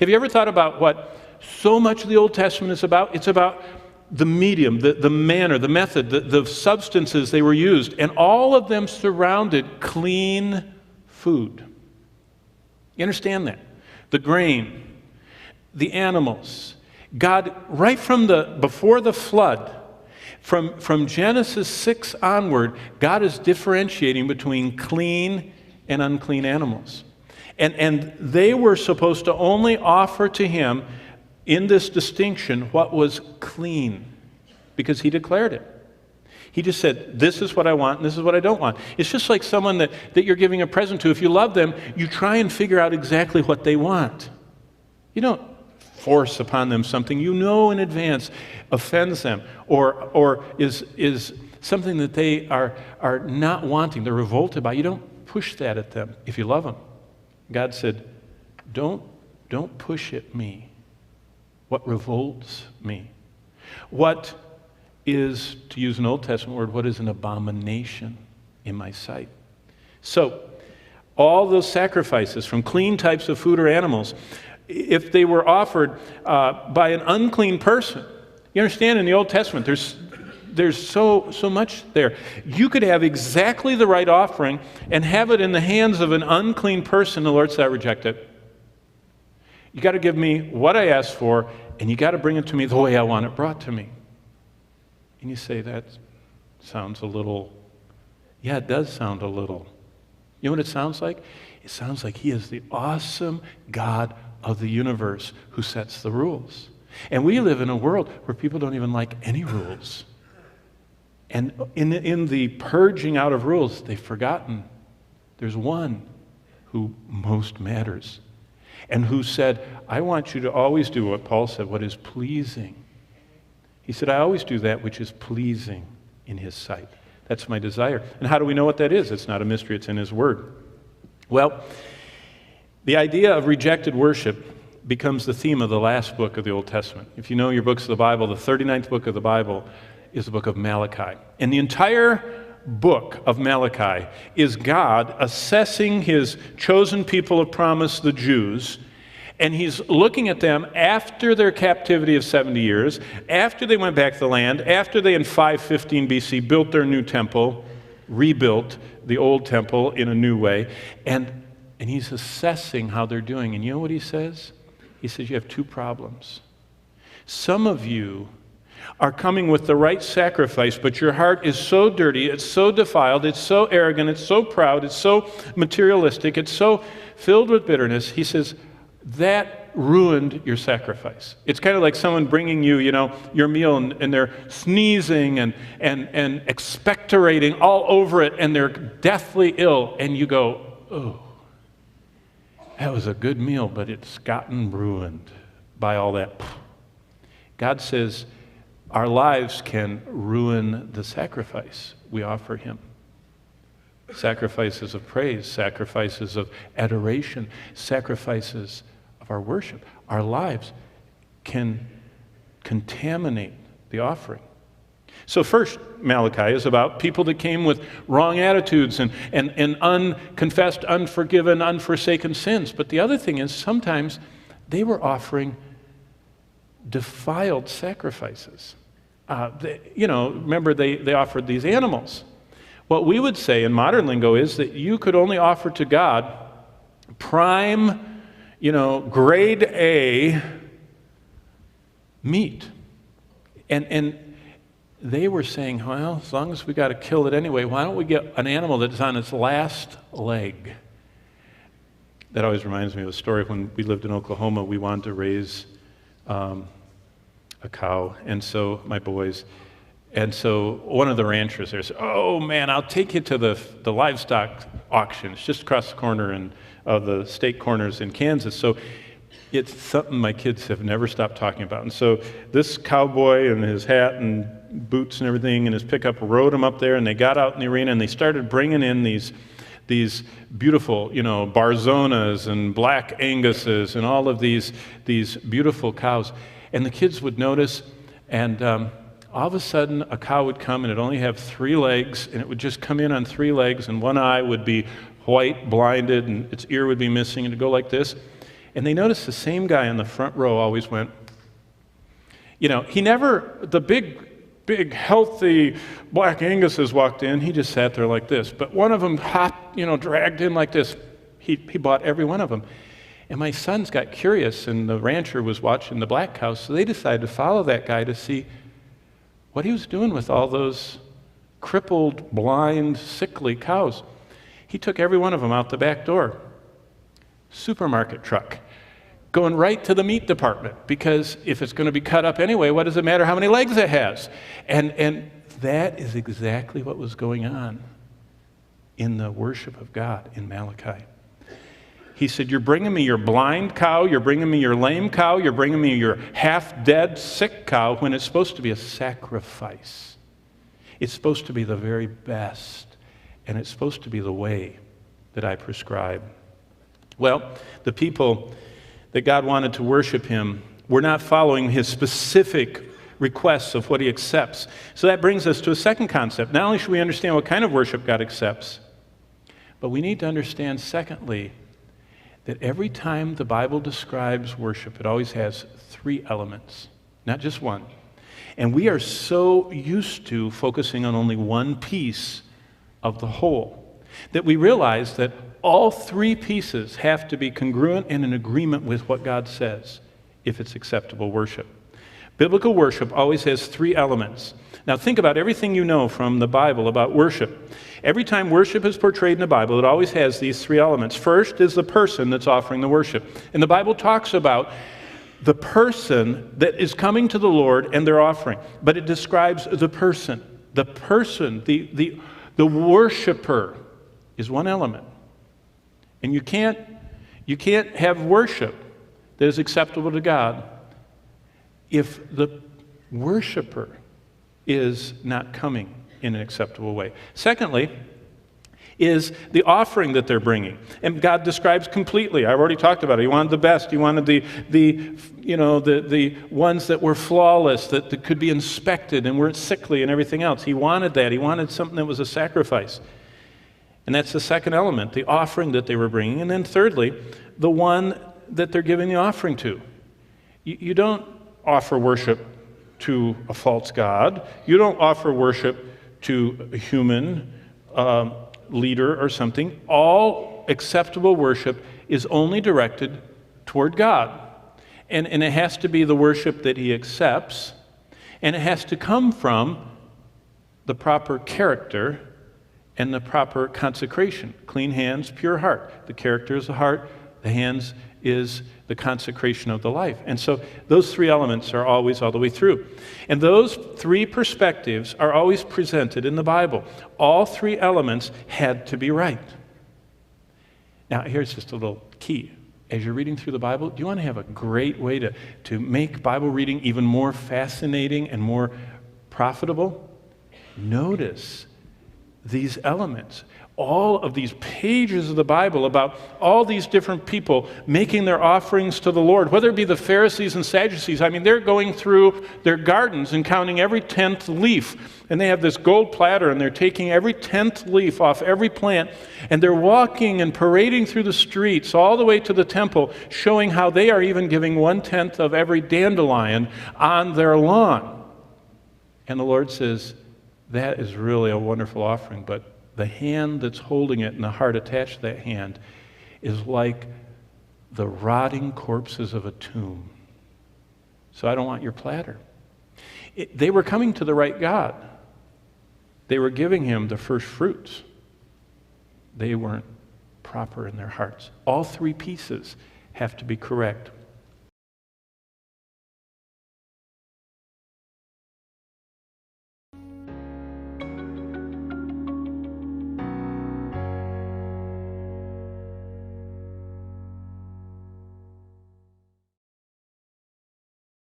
Have you ever thought about what so much of the Old Testament is about? It's about the medium, the manner, the method, the substances they were used, and all of them surrounded clean food. You understand that? The grain, the animals. God, right from before the flood, from Genesis 6 onward, God is differentiating between clean and unclean animals. And they were supposed to only offer to him in this distinction what was clean, because he declared it. He just said, this is what I want and this is what I don't want. It's just like someone that you're giving a present to. If you love them, you try and figure out exactly what they want. You don't force upon them something you know in advance offends them or is something that they are not wanting, they're revolted by. You don't push that at them if you love them. God said, don't push at me what revolts me. What is, to use an Old Testament word, what is an abomination in my sight? So, all those sacrifices from clean types of food or animals, if they were offered by an unclean person, you understand in the Old Testament, there's so much there. You could have exactly the right offering and have it in the hands of an unclean person, the Lord said, I reject it. You got to give me what I asked for, and you got to bring it to me the way I want it brought to me. And you say, that sounds a little, yeah, it does sound a little. You know what it sounds like? It sounds like he is the awesome God of the universe who sets the rules. And we live in a world where people don't even like any rules. And in the purging out of rules, they've forgotten there's one who most matters and who said, I want you to always do what Paul said, what is pleasing. He said, I always do that which is pleasing in his sight. That's my desire. And how do we know what that is? It's not a mystery, it's in his word. Well, the idea of rejected worship becomes the theme of the last book of the Old Testament. If you know your books of the Bible, the 39th book of the Bible is the book of Malachi. And the entire book of Malachi is God assessing his chosen people of promise, the Jews, and he's looking at them after their captivity of 70 years, after they went back to the land, after they in 515 BC built their new temple, rebuilt the old temple in a new way, and he's assessing how they're doing. And you know what he says? He says, you have two problems. Some of you are coming with the right sacrifice, but your heart is so dirty, it's so defiled, it's so arrogant, it's so proud, it's so materialistic, it's so filled with bitterness. He says, that ruined your sacrifice. It's kind of like someone bringing you, your meal and they're sneezing and expectorating all over it and they're deathly ill. And you go, oh, that was a good meal, but it's gotten ruined by all that. God says our lives can ruin the sacrifice we offer him. Sacrifices of praise, sacrifices of adoration, sacrifices of our worship. Our lives can contaminate the offering. So first, Malachi is about people that came with wrong attitudes and unconfessed, unforgiven, unforsaken sins. But the other thing is sometimes they were offering defiled sacrifices. Remember they offered these animals. What we would say in modern lingo is that you could only offer to God prime, grade A meat. And they were saying, well, as long as we got to kill it anyway, why don't we get an animal that's on its last leg? That always reminds me of a story. When we lived in Oklahoma, we wanted to raise a cow, and so my boys. And so one of the ranchers there said, oh man, I'll take you to the livestock auction. It's just across the corner of the state corners in Kansas. So it's something my kids have never stopped talking about. And so this cowboy and his hat and boots and everything and his pickup rode him up there, and they got out in the arena and they started bringing in these beautiful, Barzonas and Black Anguses and all of these beautiful cows. And the kids would notice, and all of a sudden a cow would come and it'd only have 3 legs, and it would just come in on 3 legs, and one eye would be white, blinded, and its ear would be missing, and it'd go like this. And they noticed the same guy in the front row always went, he never, the big, healthy black Anguses walked in, he just sat there like this. But one of them dragged in like this. He bought every one of them. And my sons got curious, and the rancher was watching the black cows, so they decided to follow that guy to see what he was doing with all those crippled, blind, sickly cows. He took every one of them out the back door. Supermarket truck. Going right to the meat department, because if it's going to be cut up anyway, what does it matter how many legs it has? And that is exactly what was going on in the worship of God in Malachi. He said, you're bringing me your blind cow, you're bringing me your lame cow, you're bringing me your half-dead, sick cow, when it's supposed to be a sacrifice. It's supposed to be the very best, and it's supposed to be the way that I prescribe. Well, the people that God wanted to worship him were not following his specific requests of what he accepts. So that brings us to a second concept. Not only should we understand what kind of worship God accepts, but we need to understand, secondly, that every time the Bible describes worship, it always has three elements, not just one. And we are so used to focusing on only one piece of the whole that we realize that all three pieces have to be congruent and in agreement with what God says if it's acceptable worship. Biblical worship always has three elements. Now think about everything you know from the Bible about worship. Every time worship is portrayed in the Bible, it always has these three elements. First is the person that's offering the worship. And the Bible talks about the person that is coming to the Lord and their offering. But it describes the person. The person, the worshiper is one element. And you can't have worship that is acceptable to God if the worshiper is not coming in an acceptable way. Secondly, is the offering that they're bringing. And God describes completely. I've already talked about it. He wanted the best. He wanted the ones that were flawless, that could be inspected and weren't sickly and everything else. He wanted that. He wanted something that was a sacrifice. And that's the second element, the offering that they were bringing. And then thirdly, the one that they're giving the offering to. You don't offer worship to a false god. You don't offer worship to a human leader or something. All acceptable worship is only directed toward God. And it has to be the worship that he accepts, and it has to come from the proper character and the proper consecration. Clean hands, pure heart. The character is the heart, the hands is the consecration of the life. And so those three elements are always all the way through. And those three perspectives are always presented in the Bible. All three elements had to be right. Now, here's just a little key. As you're reading through the Bible, do you want to have a great way to make Bible reading even more fascinating and more profitable? Notice these elements. All of these pages of the Bible about all these different people making their offerings to the Lord, whether it be the Pharisees and Sadducees. I mean, they're going through their gardens and counting every 10th leaf. And they have this gold platter, and they're taking every 10th leaf off every plant, and they're walking and parading through the streets all the way to the temple, showing how they are even giving 1/10 of every dandelion on their lawn. And the Lord says, that is really a wonderful offering, but the hand that's holding it and the heart attached to that hand is like the rotting corpses of a tomb. So I don't want your platter. They were coming to the right God. They were giving him the first fruits. They weren't proper in their hearts. All three pieces have to be correct.